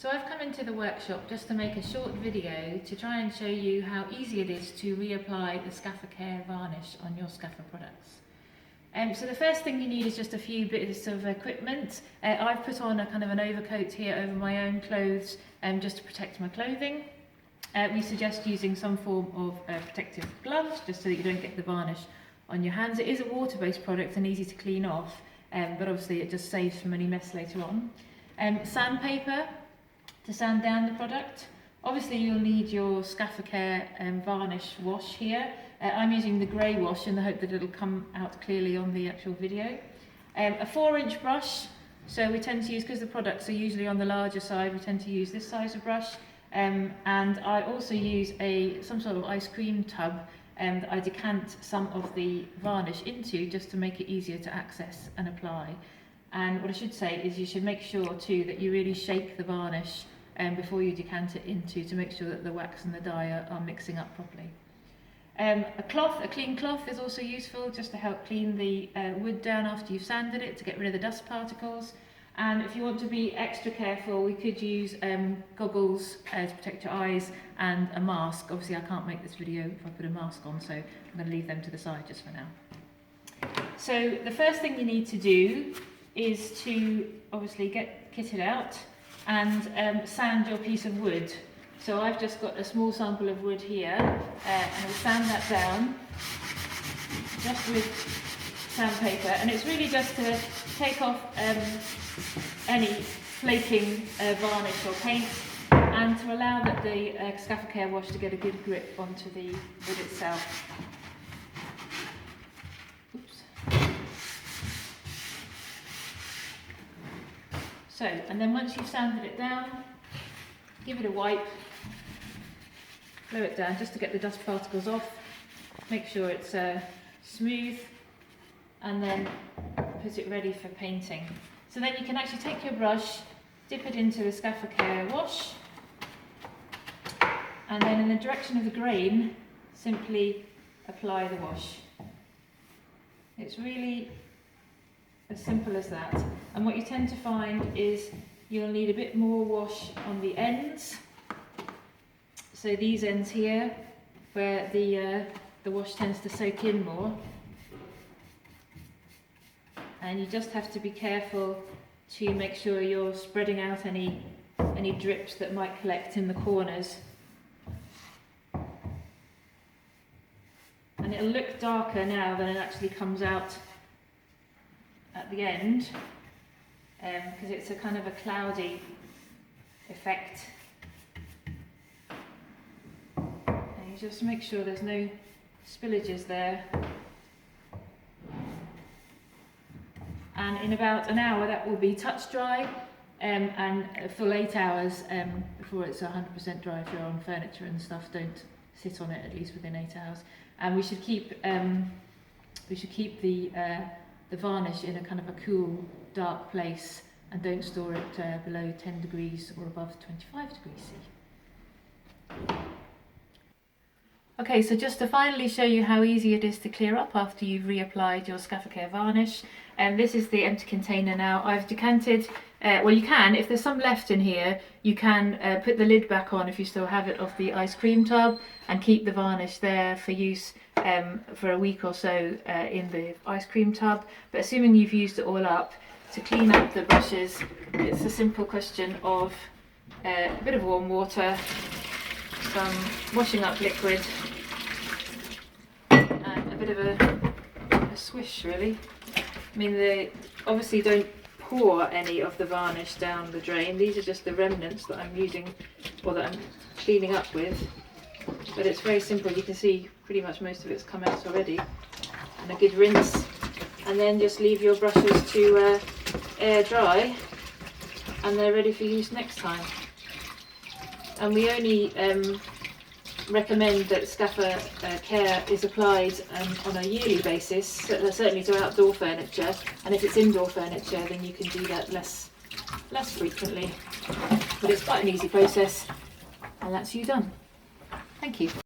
So I've come into the workshop just to make a short video to try and show you how easy it is to reapply the Scaffa Care Varnish on your Scaffa products. So the first thing you need is just a few bits of equipment. I've put on a kind of an overcoat here over my own clothes just to protect my clothing. We suggest using some form of protective gloves just so that you don't get the varnish on your hands. It is a water-based product and easy to clean off, but obviously it just saves from any mess later on. Sandpaper to sand down the product. Obviously you'll need your Scaffa Care Varnish wash here. I'm using the grey wash in the hope that it'll come out clearly on the actual video. A 4-inch brush, so we tend to use, because the products are usually on the larger side, we tend to use this size of brush. And I also use some sort of ice cream tub that I decant some of the varnish into just to make it easier to access and apply. And what I should say is you should make sure too that you really shake the varnish before you decant it into, to make sure that the wax and the dye are mixing up properly. A clean cloth is also useful just to help clean the wood down after you've sanded it, to get rid of the dust particles. And if you want to be extra careful, we could use goggles to protect your eyes and a mask. Obviously I can't make this video if I put a mask on, so I'm going to leave them to the side just for now. So the first thing you need to do is to obviously get kitted out and sand your piece of wood. So I've just got a small sample of wood here and I'll sand that down just with sandpaper, and it's really just to take off any flaking varnish or paint, and to allow that the Scaffa Care wash to get a good grip onto the wood itself. Oops. So, and then once you've sanded it down, give it a wipe, blow it down just to get the dust particles off, make sure it's smooth, and then put it ready for painting. So then you can actually take your brush, dip it into the Scaffa Care wash, and then in the direction of the grain, simply apply the wash. It's really as simple as that. And what you tend to find is you'll need a bit more wash on the ends. So these ends here, where the wash tends to soak in more. And you just have to be careful to make sure you're spreading out any drips that might collect in the corners. And it'll look darker now than it actually comes out at the end, because it's a kind of a cloudy effect. And you just make sure there's no spillages there. And in about an hour that will be touch dry, and a full 8 hours before it's 100% dry. If you're on furniture and stuff, don't sit on it at least within 8 hours. And we should keep the varnish in a kind of a cool, dark place, and don't store it below 10 degrees or above 25 degrees C. Okay, so just to finally show you how easy it is to clear up after you've reapplied your Scaffa Care varnish. And this is the empty container now. I've decanted, well you can, if there's some left in here, you can put the lid back on if you still have it of the ice cream tub, and keep the varnish there for use for a week or so in the ice cream tub. But assuming you've used it all up, to clean up the brushes, it's a simple question of a bit of warm water, some washing up liquid, and a bit of a swish really. I mean, they obviously don't pour any of the varnish down the drain. These are just the remnants that I'm using, or that I'm cleaning up with. But it's very simple. You can see pretty much most of it's come out already. And a good rinse. And then just leave your brushes to air dry, and they're ready for use next time. And we only recommend that Scaffa Care is applied on a yearly basis, certainly to outdoor furniture, and if it's indoor furniture then you can do that less frequently. But it's quite an easy process, and that's you done. Thank you.